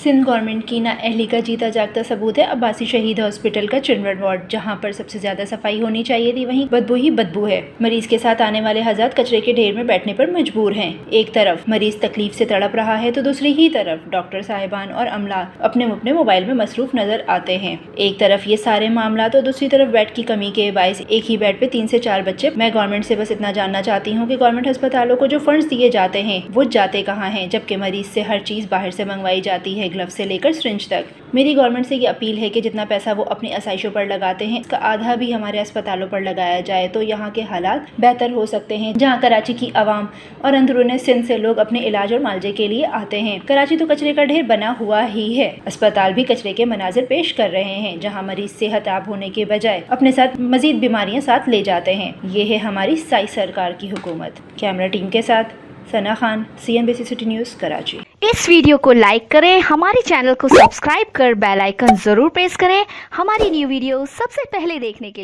Sindh government की नाअहली का जीता जागता सबूत है अब्बासी शहीद हॉस्पिटल का चिल्ड्रन वार्ड। जहां पर सबसे ज्यादा सफाई होनी चाहिए थी वहीं बदबू ही बदबू है। मरीज के साथ आने वाले हज़ार कचरे के ढेर में बैठने पर मजबूर हैं। एक तरफ मरीज तकलीफ से तड़प रहा है तो दूसरी ही तरफ डॉक्टर साहिबान और अमला अपने मोबाइल में मसरूफ नजर आते हैं। एक तरफ ये सारे मामला तो दूसरी तरफ बेड की कमी के बायस एक ही बेड पे 3 से 4 बच्चे। मैं गवर्नमेंट से बस इतना जानना चाहती हूँ कि गवर्नमेंट अस्पतालों को जो फंड्स दिए जाते हैं वो जाते कहाँ हैं, जबकि मरीज से हर चीज बाहर से मंगवाई जाती है, ग्लव से लेकर सिरिंज तक। मेरी गवर्नमेंट से ये अपील है कि जितना पैसा वो अपनी आसाइशों पर लगाते हैं इसका आधा भी हमारे अस्पतालों पर लगाया जाए तो यहाँ के हालात बेहतर हो सकते हैं। जहाँ कराची की आवाम और अंदरूनी सिंध से लोग अपने इलाज और मालजे के लिए आते हैं। कराची तो कचरे का ढेर बना हुआ ही है, अस्पताल भी कचरे के मनाजिर पेश कर रहे हैं, जहाँ मरीज सेहतयाब होने के बजाय अपने साथ मजीद बीमारियां साथ ले जाते हैं। ये है हमारी साई सरकार की हुकूमत। कैमरा टीम के साथ Sana Khan, CNBC city news, Karachi. इस वीडियो को लाइक करें, हमारे चैनल को सब्सक्राइब कर बेल आइकन जरूर प्रेस करें हमारी न्यू वीडियो सबसे पहले देखने के लिए।